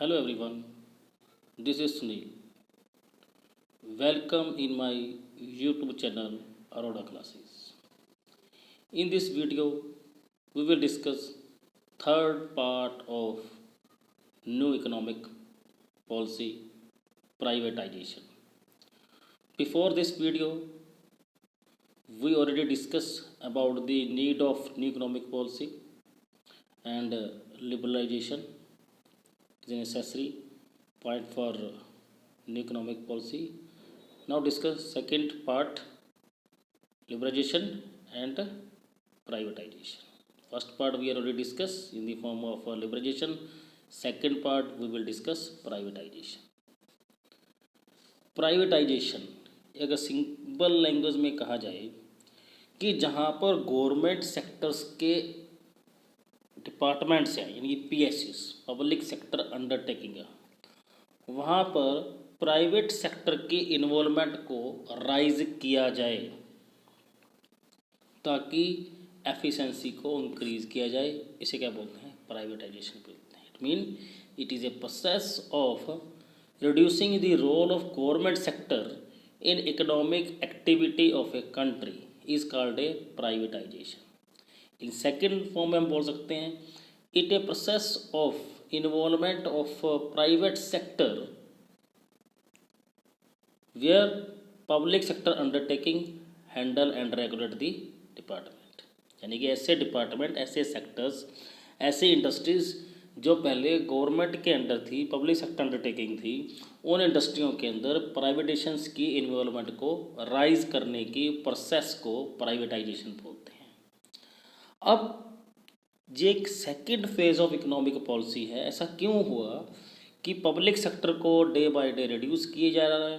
Hello everyone, this is Sunil. Welcome in my YouTube channel Aroda Classes. In this video, we will discuss third part of new economic policy privatization. Before this video, we already discussed about the need of new economic policy and liberalization is a necessary point for new economic policy. Now discuss second part, liberalization and privatization. First part we already discussed in the form of liberalization. Second part we will discuss privatization. Privatisation अगर simple language में कहा जाए कि जहाँ पर government sectors के departments हैं यानी PSUs पब्लिक सेक्टर अंडरटेकिंग है, वहाँ पर प्राइवेट सेक्टर के इन्वॉल्वमेंट को राइज किया जाए ताकि एफिशिएंसी को इंक्रीज किया जाए। इसे क्या बोलते हैं? प्राइवेटाइजेशन बोलते हैं। It mean it is a process of reducing the role of government sector in economic activity of a country is called a privatization. In second form में हम बोल सकते हैं it a process of involvement of private sector where public sector undertaking handle and regulate the department, यानी कि ऐसे department, ऐसे sectors, ऐसे इंडस्ट्रीज जो पहले गवर्नमेंट के अंडर थी, पब्लिक सेक्टर अंडरटेकिंग थी, उन इंडस्ट्रियों के अंदर प्राइवेटेशंस की इन्वॉल्वमेंट को राइज करने की प्रोसेस को प्राइवेटाइजेशन बोलते हैं। अब ये एक second phase of economic policy है। ऐसा क्यों हुआ कि पब्लिक सेक्टर को डे बाय डे रिड्यूस किए जा रहा है,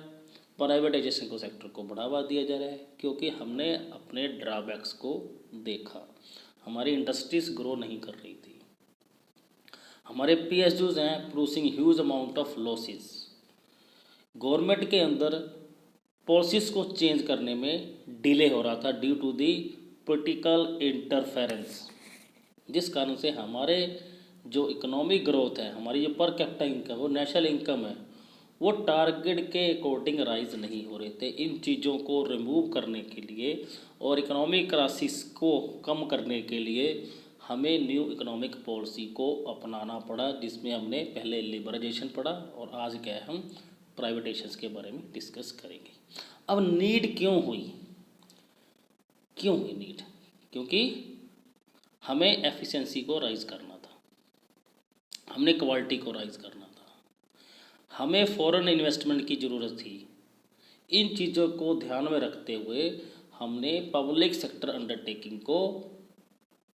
प्राइवेटाइजेशन को सेक्टर को बढ़ावा दिया जा रहा है? क्योंकि हमने अपने ड्रॉबैक्स को देखा। हमारी इंडस्ट्रीज ग्रो नहीं कर रही थी, हमारे PSUs हैं producing huge amount of losses. Government के अंदर पॉलिसीज़ को चेंज करने में डिले हो रहा था due to the political interference, जिस कारण से हमारे जो इकोनॉमिक ग्रोथ है, हमारी जो पर कैपिटा इनकम, वो नेशनल इनकम है, वो टारगेट के अकॉर्डिंग राइज नहीं हो रहे थे। इन चीज़ों को रिमूव करने के लिए और इकोनॉमिक क्राइसिस को कम करने के लिए हमें न्यू इकोनॉमिक पॉलिसी को अपनाना पड़ा, जिसमें हमने पहले लिबरलाइजेशन पढ़ा और आज क्या है, हम प्राइवेटाइजेशन के बारे में डिस्कस करेंगे। अब नीड क्यों हुई? नीड? क्योंकि हमें एफिशिएंसी को राइज करना था, हमने क्वालिटी को राइज करना था, हमें फॉरेन इन्वेस्टमेंट की ज़रूरत थी। इन चीज़ों को ध्यान में रखते हुए हमने पब्लिक सेक्टर अंडरटेकिंग को,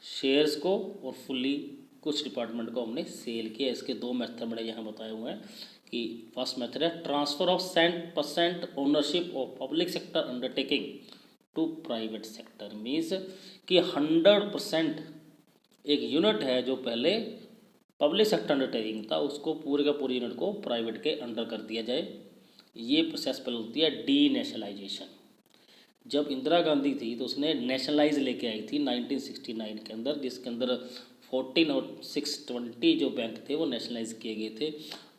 शेयर्स को और फुल्ली कुछ डिपार्टमेंट को हमने सेल किया। इसके दो मेथड मैंने यहाँ बताए हुए हैं कि फर्स्ट मेथड है transfer of 100% ownership of public sector undertaking to private sector. Means कि 100% एक यूनिट है जो पहले पब्लिक सेक्टर अंडरटेकिंग था, उसको पूरे का पूरे यूनिट को प्राइवेट के अंडर कर दिया जाए। ये प्रोसेस पहले होती है डी नेशनलाइजेशन। जब इंदिरा गांधी थी तो उसने नेशनलाइज लेके आई थी 1969 के अंदर, जिसके अंदर 14 और 620 जो बैंक थे वो नेशनलाइज किए गए थे।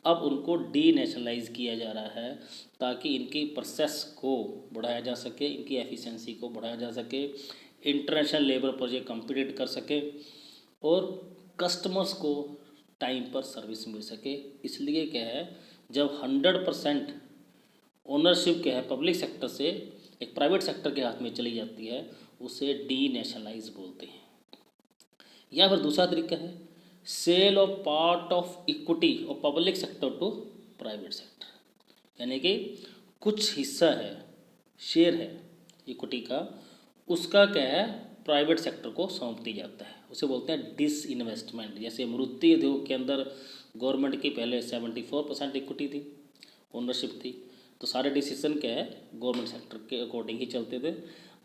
अब उनको डी नेशनलाइज किया जा रहा है ताकि इनकी प्रोसेस को बढ़ाया जा सके, इनकी एफिशिएंसी को बढ़ाया जा सके, इंटरनेशनल लेबर पर ये कम्पीट कर सके और कस्टमर्स को टाइम पर सर्विस मिल सके। इसलिए क्या है, जब 100% ओनरशिप क्या है पब्लिक सेक्टर से एक प्राइवेट सेक्टर के हाथ में चली जाती है, उसे डी नेशनलाइज बोलते हैं। या फिर दूसरा तरीका है sale of part of equity of public sector to private sector, यानी कि कुछ हिस्सा है, शेयर है इक्विटी का, उसका क्या है प्राइवेट सेक्टर को सौंप दिया जाता है। उसे बोलते हैं डिस इन्वेस्टमेंट। जैसे मारुति उद्योग के अंदर गवर्नमेंट की पहले 74% इक्विटी थी, ओनरशिप थी, तो सारे डिसीजन क्या है गवर्नमेंट सेक्टर के अकॉर्डिंग ही चलते थे।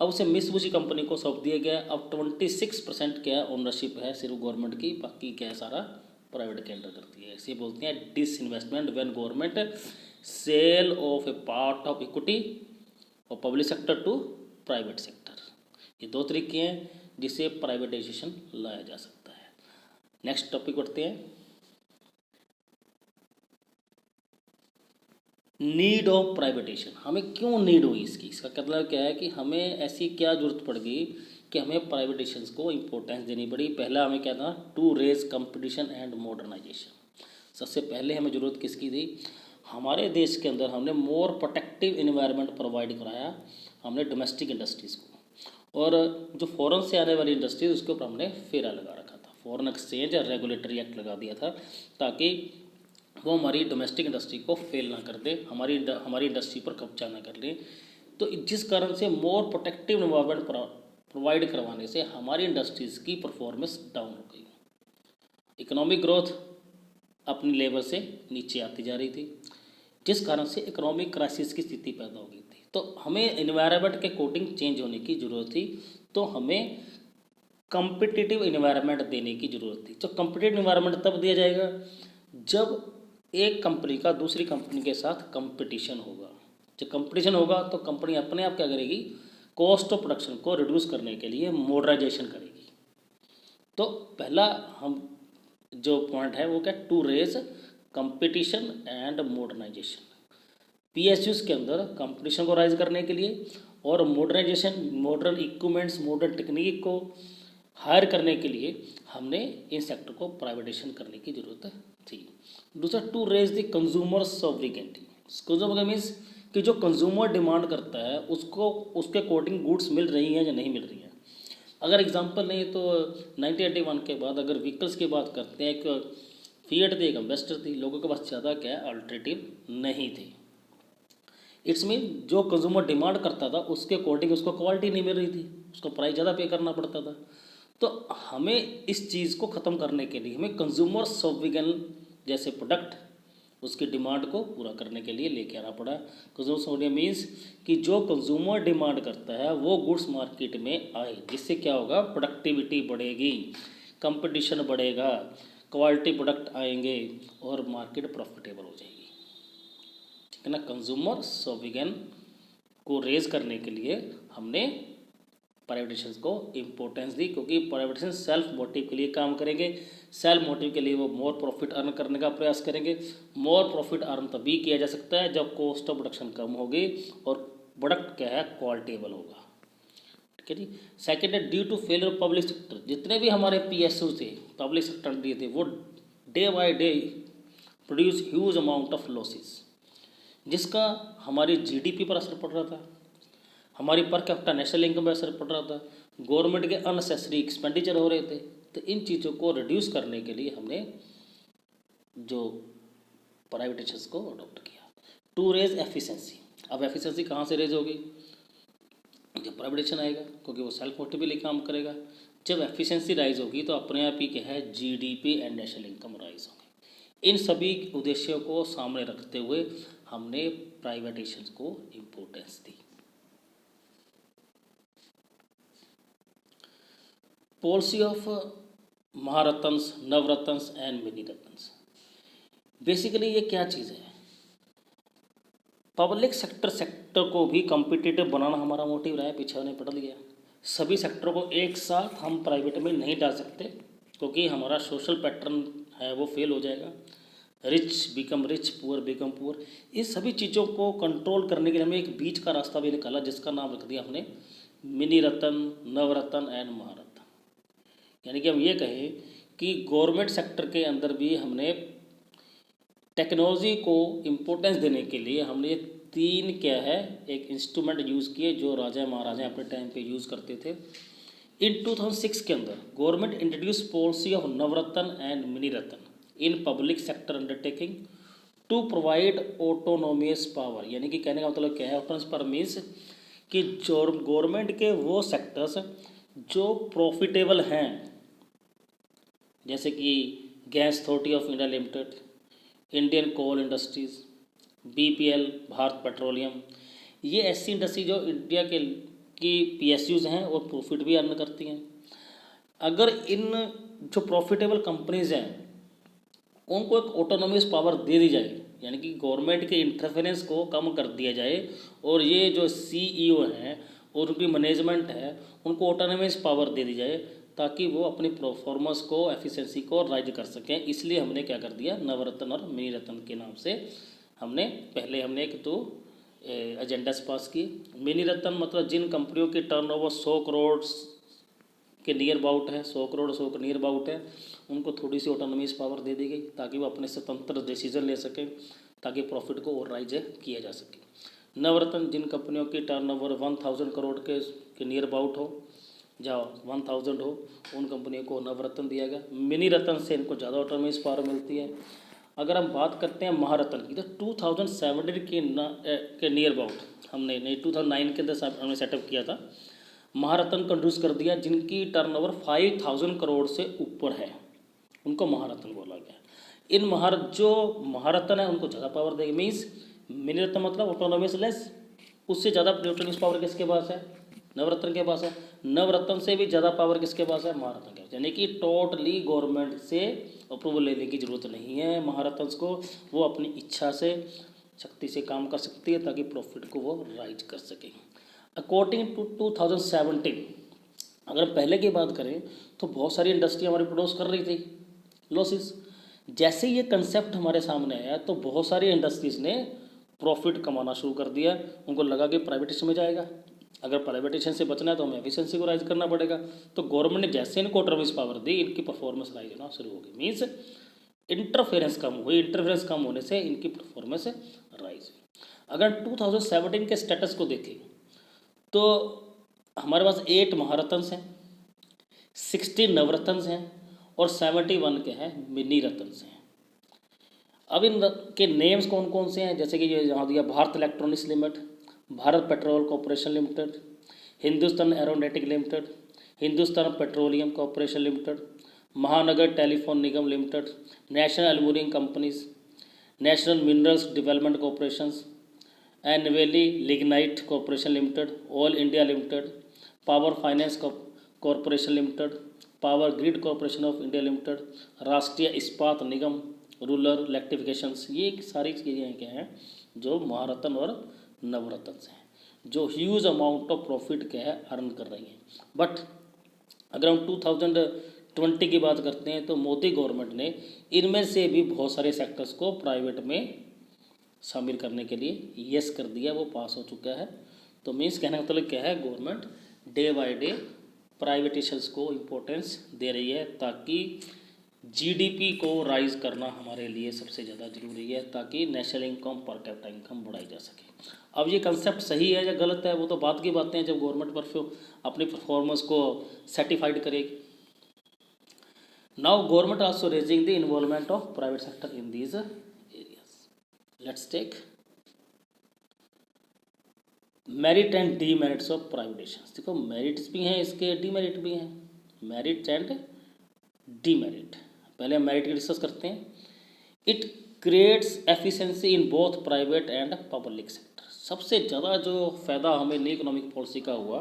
अब उसे मित्सुबिशी कंपनी को सौंप दिया गया। अब 26% क्या ओनरशिप है सिर्फ गवर्नमेंट की, बाकी क्या है सारा प्राइवेट के अंडर करती है। इसे बोलते हैं disinvestment when government sell off a part of equity और public sector to private sector. ये दो तरीके हैं जिससे प्राइवेटाइजेशन लाया जा सकता है। नेक्स्ट टॉपिक बढ़ते हैं। नीड ऑफ प्राइवेटेशन, हमें क्यों नीड हुई इसकी, इसका मतलब क्या है कि हमें ऐसी क्या ज़रूरत पड़ गई कि हमें प्राइवेटेशंस को इम्पोर्टेंस देनी पड़ी। पहला हमें क्या था, to raise competition and modernisation. सबसे पहले हमें ज़रूरत किसकी थी, हमारे देश के अंदर हमने मोर प्रोटेक्टिव इन्वायरमेंट प्रोवाइड कराया हमने डोमेस्टिक इंडस्ट्रीज़ को, और जो फॉरेन से आने वाली इंडस्ट्रीज उसके ऊपर हमने फेरा लगा रखा था, फॉरेन एक्सचेंज और रेगुलेटरी एक्ट लगा दिया था ताकि वो हमारी डोमेस्टिक इंडस्ट्री को फेल ना कर दे, हमारी इंडस्ट्री पर कब्जा ना कर ले। तो जिस कारण से मोर प्रोटेक्टिव इन्वायरमेंट प्रोवाइड करवाने से हमारी इंडस्ट्रीज़ की परफॉर्मेंस डाउन हो गई, इकोनॉमिक ग्रोथ अपनी लेवल से नीचे आती जा रही थी, जिस कारण से इकोनॉमिक क्राइसिस की स्थिति पैदा हो गई थी। तो हमें इन्वायरमेंट के अकॉर्डिंग चेंज होने की ज़रूरत थी, तो हमें कम्पिटिटिव इन्वायरमेंट देने की ज़रूरत थी। तो कम्पिटिटिव इन्वायरमेंट तब दिया जाएगा जब एक कंपनी का दूसरी कंपनी के साथ कंपटीशन होगा। जब कंपटीशन होगा तो कंपनी अपने आप क्या करेगी, कॉस्ट ऑफ प्रोडक्शन को रिड्यूस करने के लिए मॉडर्नाइजेशन करेगी। तो पहला हम जो पॉइंट है वो क्या, to raise competition and modernisation. PSUs के अंदर कंपटीशन को राइज करने के लिए और modernisation, modern equipments, modern technique को हायर करने के लिए हमने इन सेक्टर को प्राइवेटाइजेशन करने की ज़रूरत थी। दूसरा, to raise the consumer sovereignty. Consumer means कि जो कंज्यूमर डिमांड करता है उसको उसके अकॉर्डिंग गुड्स मिल रही हैं या नहीं मिल रही हैं। अगर एग्जांपल नहीं तो 1981 के बाद अगर व्हीकल्स की बात करते हैं, एक फिएट थी, एक एम्बेसडर थी, लोगों के पास ज़्यादा क्या है अल्टरनेटिव नहीं थे। इट्स मीन जो कंज्यूमर डिमांड करता था उसके अकॉर्डिंग उसको क्वालिटी नहीं मिल रही थी, उसको प्राइस ज़्यादा पे करना पड़ता था। तो हमें इस चीज़ को ख़त्म करने के लिए हमें कंज्यूमर सॉवरिटी जैसे प्रोडक्ट उसकी डिमांड को पूरा करने के लिए लेके आना पड़ा। कंज्यूमर सॉवरिटी मीन्स कि जो कंज्यूमर डिमांड करता है वो गुड्स मार्केट में आए, जिससे क्या होगा, प्रोडक्टिविटी बढ़ेगी, कंपटीशन बढ़ेगा, क्वालिटी प्रोडक्ट आएंगे और मार्केट प्रॉफिटेबल हो जाएगी। ठीक है ना। कंज्यूमर सॉवरिटी को रेज करने के लिए हमने प्राइवेटाइजेशन को इम्पोर्टेंस दी, क्योंकि प्राइवेटाइजेशन सेल्फ मोटिव के लिए काम करेंगे। सेल्फ मोटिव के लिए वो मोर प्रॉफिट अर्न करने का प्रयास करेंगे। मोर प्रॉफिट अर्न तभी किया जा सकता है जब कॉस्ट ऑफ प्रोडक्शन कम होगी और प्रोडक्ट क्या है, क्वालिटेबल होगा। ठीक है जी। सेकेंड है, due to failure public sector. जितने भी हमारे PSU थे, पब्लिक सेक्टर दिए थे, वो day by day produce huge amount of losses, जिसका हमारी GDP पर असर पड़ रहा था, हमारी पर कैपिटा नेशनल इनकम पर असर पड़ रहा था, गवर्नमेंट के अननेसेसरी एक्सपेंडिचर हो रहे थे। तो इन चीज़ों को रिड्यूस करने के लिए हमने जो प्राइवेटाइजेशन को अडॉप्ट किया। To raise efficiency. अब एफिशिएंसी कहाँ से रेज होगी, जब प्राइवेटाइजेशन आएगा, क्योंकि वो सेल्फ मोटिवली काम करेगा। जब एफिशिएंसी राइज होगी तो अपने आप ही क्या है, GDP and national income rise होंगे। इन सभी उद्देश्यों को सामने रखते हुए हमने प्राइवेटाइजेशन को इम्पोर्टेंस दी। Policy of Maharatnas, Navratnas and mini ratnas. Basically ये क्या चीज़ है, पब्लिक सेक्टर को भी कॉम्पिटिटिव बनाना हमारा मोटिव रहा है, पीछे नहीं पड़ लिया। सभी सेक्टरों को एक साथ हम प्राइवेट में नहीं डाल सकते, क्योंकि हमारा सोशल पैटर्न है वो फेल हो जाएगा। Rich become rich, poor become poor. इस सभी चीज़ों को कंट्रोल करने के लिए हमें एक बीच का रास्ता भी निकाला, जिसका नाम रख दिया हमने मिनी रत्न, नवरत्न एंड महारत्न। यानी कि हम ये कहें कि गवर्नमेंट सेक्टर के अंदर भी हमने टेक्नोलॉजी को इम्पोर्टेंस देने के लिए हमने 3 क्या है, एक इंस्ट्रूमेंट यूज़ किए जो राजा महाराजा अपने टाइम पे यूज़ करते थे। इन 2006 के अंदर government introduce policy of Navratna and mini Ratna in public sector undertaking to provide autonomous power. यानी कि कहने का मतलब क्या है, ऑटोनोमियस पावर मीन्स कि जो गवर्नमेंट के वो सेक्टर्स जो प्रॉफिटेबल हैं, जैसे कि Gas Authority of India Limited, Indian Coal Industries, BPL Bharat Petroleum, ये ऐसी इंडस्ट्री जो इंडिया के की PSUs हैं और प्रॉफिट भी अर्न करती हैं। अगर इन जो प्रॉफिटेबल कंपनीज़ हैं उनको एक ऑटोनोमस पावर दे दी जाए, यानी कि गवर्नमेंट के इंटरफेरेंस को कम कर दिया जाए, और ये जो CEO हैं और उनकी मैनेजमेंट है उनको ऑटोनोमस पावर दे दी जाए, ताकि वो अपनी परफॉर्मेंस को, एफिशिएंसी को राइज कर सकें। इसलिए हमने क्या कर दिया, नवरत्न और मिनी रत्न के नाम से हमने एक तो एजेंडास पास किए। मिनी रत्न मतलब जिन कंपनियों की टर्नओवर 100 करोड़ के नियर अबाउट है, 100 करोड़ 100 के नियर अबाउट है, उनको थोड़ी सी ऑटोनॉमस पावर दे दी गई ताकि वो अपने स्वतंत्र डिसीजन ले सकें, ताकि प्रॉफिट को और राइज किया जा सके। नवरत्न जिन कंपनियों की टर्नओवर 1000 करोड़ के नियर अबाउट हो, जहाँ 1000 हो, उन कंपनियों को नवरत्न दिया गया। मिनी रत्न से इनको ज़्यादा ऑटोनॉमस पावर मिलती है। अगर हम बात करते हैं महारत्न की, तो 2017 के नियर अबाउट हमने 2009 के अंदर हमने सेटअप किया था। महारत्न को इंट्रोड्यूस कर दिया जिनकी टर्नओवर 5000 करोड़ से ऊपर है, उनको महारत्न बोला गया। इन जो महारत्न है उनको ज़्यादा पावर देगी। मीन्स मिनी रत्न मतलब ऑटोनॉमस लेस, उससे ज़्यादा ऑटोनॉमस पावर किसके पास है? नवरत्न के पास है। नवरत्न से भी ज़्यादा पावर किसके पास है? महारत्न के पास। यानी कि टोटली गवर्नमेंट से अप्रूवल लेने की ज़रूरत नहीं है महारत्न को, वो अपनी इच्छा से शक्ति से काम कर सकती है ताकि प्रॉफिट को वो राइज कर सके। अकॉर्डिंग टू 2017, अगर पहले की बात करें तो बहुत सारी इंडस्ट्री हमारी प्रोड्यूस कर रही थी लॉसेस। जैसे ये कंसेप्ट हमारे सामने आया तो बहुत सारी इंडस्ट्रीज़ ने प्रॉफिट कमाना शुरू कर दिया। उनको लगा कि प्राइवेटेशन में जाएगा, अगर प्राइवेटेशन से बचना है तो हमें एफिशिएंसी को राइज करना पड़ेगा। तो गवर्नमेंट ने जैसे इनको ऑटोनॉमस पावर दी, इनकी परफॉर्मेंस राइज होना शुरू हो गई। मीन्स इंटरफेरेंस कम हुई, इंटरफेरेंस कम होने से इनकी परफॉर्मेंस राइज हुई। अगर 2017 के स्टेटस को देखें तो हमारे पास 8 महारत्न हैं, 60 नवरत्न हैं और 71 के हैं मिनी रत्न हैं। अब इन के नेम्स कौन कौन से हैं? जैसे कि ये यहाँ दिया, Bharat electronics limited, Bharat petrol corporation limited, Hindustan aeronautic limited, Hindustan petroleum corporation limited, Mahanagar telephone Nigam limited, national aluminium companies, national minerals development corporation, Neyveli lignite corporation limited, all India limited, power finance corporation limited, power grid corporation of India limited, Rashtriya Ispat Nigam, rural इलेक्ट्रिफिकेशंस। ये सारी चीज़ें क्या हैं जो महारत्न और नवरत्न हैं, जो huge amount of profit क्या है अर्न कर रही हैं। बट अगर हम 2020 की बात करते हैं तो मोदी गवर्नमेंट ने इनमें से भी बहुत सारे सेक्टर्स को प्राइवेट में शामिल करने के लिए यस कर दिया, वो पास हो चुका है। तो मीन्स कहने का मतलब क्या है, गवर्नमेंट डे बाय डे प्राइवेटेशंस को इम्पोर्टेंस दे रही है ताकि जीडीपी को राइज करना हमारे लिए सबसे ज़्यादा ज़रूरी है, ताकि national income per capita income बढ़ाई जा सके। अब ये कंसेप्ट सही है या गलत है वो तो बात की बातें हैं, जब गवर्नमेंट अपनी परफॉर्मेंस को सर्टिफाइड करेगी। Now government also raising the involvement of private sector in these areas. Let's take merit and demerits of privatisation. देखो मेरिट्स भी हैं इसके, डीमेरिट भी हैं। मेरिट एंड डीमेरिट, पहले हम मेरिट की डिस्कस करते हैं। It creates efficiency in both private and public sector. सबसे ज़्यादा जो फ़ायदा हमें नई इकोनॉमिक पॉलिसी का हुआ,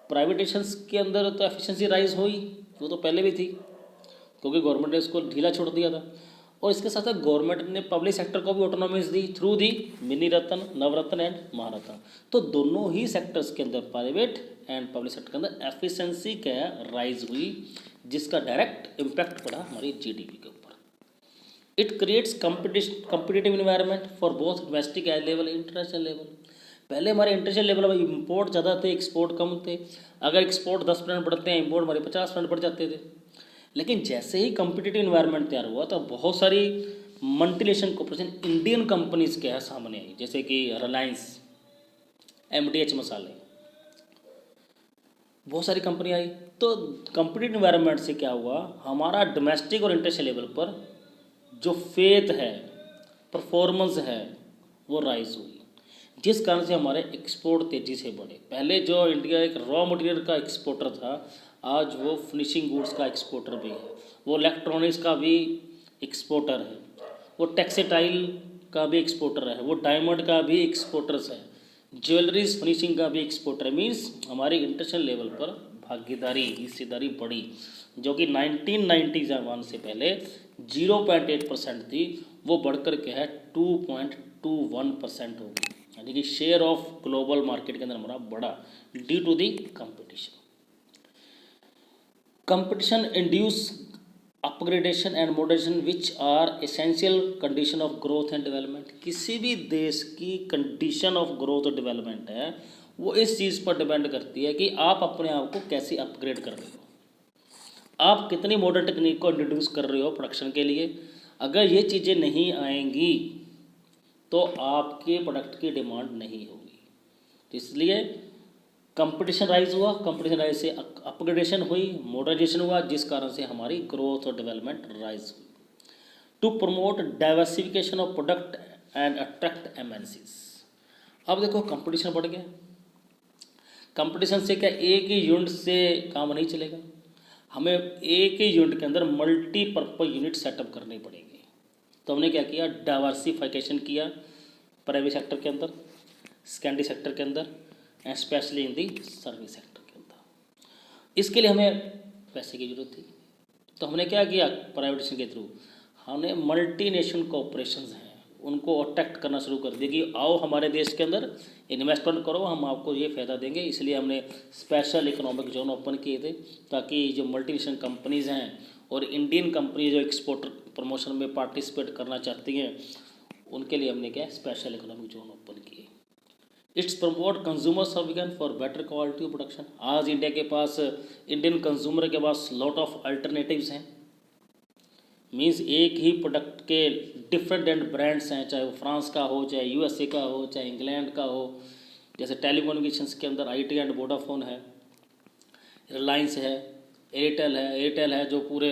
प्राइवेटेशंस के अंदर तो एफिशिएंसी राइज हुई, वो तो पहले भी थी क्योंकि गवर्नमेंट ने इसको ढीला छोड़ दिया था। और इसके साथ साथ गवर्नमेंट ने पब्लिक सेक्टर को भी ऑटोनॉमीज दी through the mini Ratna, Navratna and Maharatna. तो दोनों ही सेक्टर्स के अंदर, प्राइवेट एंड पब्लिक सेक्टर के अंदर एफिशिएंसी क्या राइज हुई, जिसका डायरेक्ट इम्पैक्ट पड़ा हमारी जीडीपी के ऊपर। It creates competitive environment for both domestic level international level. पहले हमारे इंटरनेशनल लेवल में इम्पोर्ट ज़्यादा थे, एक्सपोर्ट कम थे। अगर एक्सपोर्ट 10% बढ़ते हैं, इम्पोर्ट हमारे 50% बढ़ जाते थे। लेकिन जैसे ही कॉम्पिटिटिव इन्वायरमेंट तैयार हुआ तो बहुत सारी मल्टीनेशनल कॉर्पोरेशन इंडियन कंपनीज के सामने आई, जैसे कि रिलायंस, MDH मसाले, बहुत सारी कंपनी आई। तो कॉम्पिटिटिव इन्वायरमेंट से क्या हुआ, हमारा डोमेस्टिक और इंटरनेशनल लेवल पर जो फेथ है, परफॉर्मेंस है, वो राइज हुई, जिस कारण से हमारे एक्सपोर्ट तेज़ी से बढ़े। पहले जो इंडिया एक रॉ मटेरियल का एक्सपोर्टर था, आज वो फिनिशिंग गुड्स का एक्सपोर्टर भी है, वो इलेक्ट्रॉनिक्स का भी एक्सपोर्टर है, वो टेक्सटाइल का भी एक्सपोर्टर है, वो डायमंड का भी एक्सपोर्टर्स है, ज्वेलरीज फिनिशिंग का भी एक्सपोर्टर है। मीन्स हमारी इंटरनेशनल लेवल पर भागीदारी, हिस्सेदारी बढ़ी, जो कि 1991 से पहले 0.8% थी, वो बढ़कर क्या है 2.21% हो गई। यानी कि शेयर ऑफ ग्लोबल मार्केट के अंदर हमारा बढ़ा due to the competition. Competition induce upgradation and modernisation which are essential condition of growth and development. किसी भी देश की कंडीशन ऑफ ग्रोथ और डेवलपमेंट है वो इस चीज़ पर डिपेंड करती है कि आप अपने आप को कैसे अपग्रेड कर रहे हो, आप कितनी मॉडर्न टेक्निक को इंट्रोड्यूस कर रहे हो प्रोडक्शन के लिए। अगर ये चीज़ें नहीं आएंगी तो आपके प्रोडक्ट की डिमांड नहीं होगी। तो इसलिए कंपटीशन राइज हुआ, कंपटीशन राइज से अपग्रेडेशन हुई, मॉडर्नाइजेशन हुआ, जिस कारण से हमारी ग्रोथ और डेवलपमेंट राइज हुई। To promote diversification of product and attract MNCs. अब देखो कंपटीशन बढ़ गया। कंपटीशन से क्या एक ही यूनिट से काम नहीं चलेगा, हमें एक ही यूनिट के अंदर मल्टीपर्पज यूनिट सेटअप करनी पड़ेगी। तो हमने क्या किया, डाइवर्सिफिकेशन किया प्राइवेट सेक्टर के अंदर, सेकेंडरी सेक्टर के अंदर and specially in the service sector के अंदर। इसके लिए हमें पैसे की जरूरत थी, तो हमने क्या किया, प्राइवेटाइजेशन के थ्रू हमने मल्टीनेशनल कॉरपोरेशंस हैं उनको अट्रैक्ट करना शुरू कर दिया कि आओ हमारे देश के अंदर इन्वेस्टमेंट करो, हम आपको ये फ़ायदा देंगे। इसलिए हमने स्पेशल इकोनॉमिक जोन ओपन किए थे ताकि जो मल्टीनेशनल कंपनीज़ हैं और इंडियन कंपनी जो एक्सपोर्ट प्रमोशन में पार्टिसिपेट करना चाहती हैं उनके लिए हमने क्या स्पेशल इकोनॉमिक जोन ओपन किए। It's promote consumer surveillance for better quality of production. आज इंडिया के पास, इंडियन कंज्यूमर के पास लॉट ऑफ अल्टरनेटिव्स हैं। मीन्स एक ही प्रोडक्ट के डिफरेंट एंड ब्रांड्स हैं, चाहे वो फ्रांस का हो, चाहे यूएसए का हो, चाहे इंग्लैंड का हो। जैसे टेलीकम्युनिकेशंस के अंदर आईटी एंड वोडाफोन है, रिलायंस है, एयरटेल है जो पूरे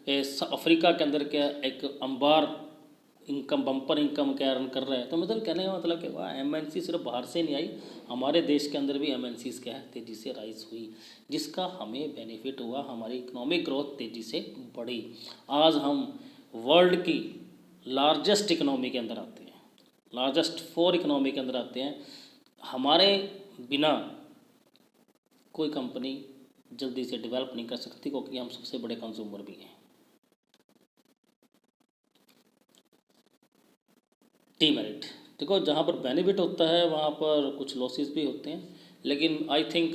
अफ्रीका के अंदर क्या एक अंबार इनकम, बम्पर इनकम क्या अर्न कर रहा है। तो मतलब कहने का मतलब कि वाह, एमएनसी सिर्फ बाहर से नहीं आई, हमारे देश के अंदर भी एमएनसीज क्या है तेज़ी से राइज हुई, जिसका हमें बेनिफिट हुआ, हमारी इकोनॉमिक ग्रोथ तेज़ी से बढ़ी। आज हम वर्ल्ड की लार्जेस्ट इकोनॉमी के अंदर आते हैं, लार्जेस्ट 4 इकोनॉमी के अंदर आते हैं। हमारे बिना कोई कंपनी जल्दी से डेवलप नहीं कर सकती क्योंकि हम सबसे बड़े कंज्यूमर भी हैं। डीमेरिट देखो, जहाँ पर बेनिफिट होता है वहाँ पर कुछ लॉसेस भी होते हैं, लेकिन आई थिंक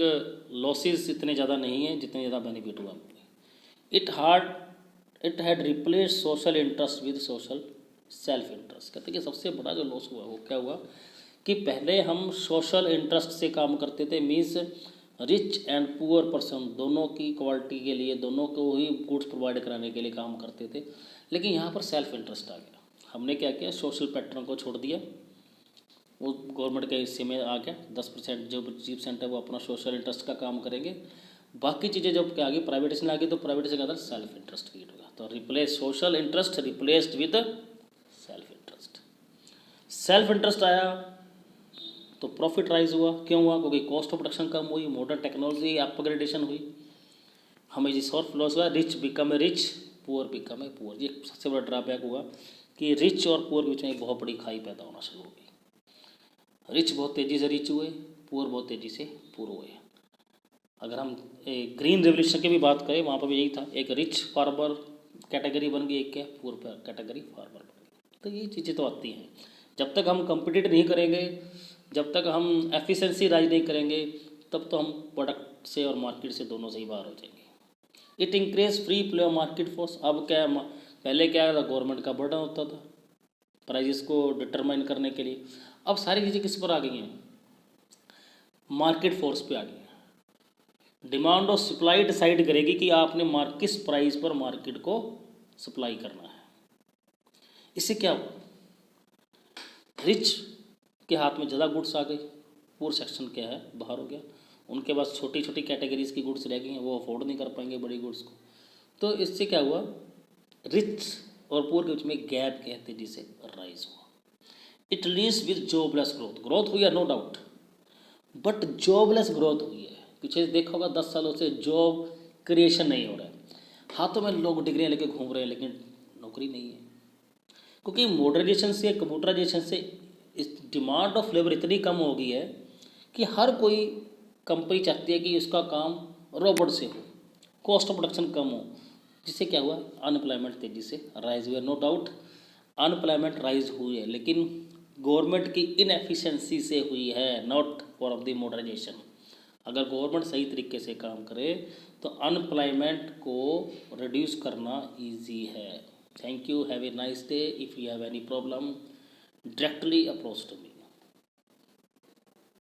लॉसेस इतने ज़्यादा नहीं हैं जितने ज़्यादा बेनिफिट हुआ। It had replace social interest with social self interest. कहते हैं कि सबसे बड़ा जो लॉस हुआ वो क्या हुआ कि पहले हम सोशल इंटरेस्ट से काम करते थे, means rich and poor person दोनों की क्वालिटी के लिए, दोनों को ही गुड्स प्रोवाइड कराने के लिए काम करते थे। लेकिन यहाँ पर सेल्फ इंटरेस्ट आ गया, हमने क्या किया, सोशल पैटर्न को छोड़ दिया, वो गवर्नमेंट के हिस्से में आ गया। 10% जो 20% है वो अपना सोशल इंटरेस्ट का काम करेंगे, बाकी चीज़ें जब क्या आ गई प्राइवेटेशन आ गई तो प्राइवेटेशन के अंदर सेल्फ इंटरेस्ट क्रिएट होगा। तो replace social interest replaced with self interest. Self interest आया तो प्रॉफिट राइज हुआ। क्यों हुआ? क्योंकि कॉस्ट ऑफ प्रोडक्शन कम हुई, मॉडर्न टेक्नोलॉजी अपग्रेडेशन हुई, हमें जिस और फ्लॉस हुआ, rich become a rich, poor become a poor. ये सबसे बड़ा ड्रॉबैक हुआ कि रिच और पुअर के बीच में एक बहुत बड़ी खाई पैदा होना शुरू हो गई। रिच बहुत तेज़ी से रिच हुए, पुअर बहुत तेज़ी से पुअर हुए। अगर हम ग्रीन रेवोल्यूशन की भी बात करें वहाँ पर भी यही था, एक रिच फार्मर कैटेगरी बन गई, एक क्या पुअर कैटेगरी फार्मर बन गई। तो ये चीज़ें तो आती हैं। जब तक हम कम्पिटिट नहीं करेंगे, जब तक हम एफिशिएंसी राइज नहीं करेंगे, तब तो हम प्रोडक्ट से और मार्केट से दोनों से ही बाहर हो जाएंगे। It increase free play of market force. अब क्या, पहले क्या था, गवर्नमेंट का बर्डन होता था प्राइजेस को डिटरमाइन करने के लिए। अब सारी चीज़ें किस पर आ गई हैं, मार्केट फोर्स पे आ गई हैं। डिमांड और सप्लाई डिसाइड करेगी कि आपने किस प्राइस पर मार्केट को सप्लाई करना है। इससे क्या हुआ, रिच के हाथ में ज़्यादा गुड्स आ गई, पुअर सेक्शन क्या है बाहर हो गया, उनके पास छोटी छोटी कैटेगरीज की गुड्स रह गई हैं, वो अफोर्ड नहीं कर पाएंगे बड़ी गुड्स को। तो इससे क्या हुआ, रिच और पुअर के बीच में गैप क्या तेजी से राइज हुआ। It leads with jobless growth. Growth हुई है no doubt, but jobless growth हुई है। पीछे देखा होगा 10 सालों से जॉब क्रिएशन नहीं हो रहा है, हाथों में लोग डिग्रियाँ लेके घूम रहे हैं लेकिन नौकरी नहीं है। क्योंकि मॉडर्नाइजेशन से, कंप्यूटराइजेशन से इस डिमांड ऑफ लेबर इतनी कम हो गई है कि हर कोई कंपनी चाहती है कि उसका काम रोबोट से हो, कॉस्ट ऑफ प्रोडक्शन कम हो, जिससे क्या हुआ, अनएम्प्लॉयमेंट तेज़ी से राइज हुआ। नो डाउट अनएम्प्लॉयमेंट राइज हुई है, लेकिन गवर्नमेंट की इनएफिशिएंसी से हुई है, not for of the modernisation. अगर गवर्नमेंट सही तरीके से काम करे तो अनएम्प्लॉयमेंट को रिड्यूस करना इजी है। Thank you, have a nice day. If you have any problem directly approach to me.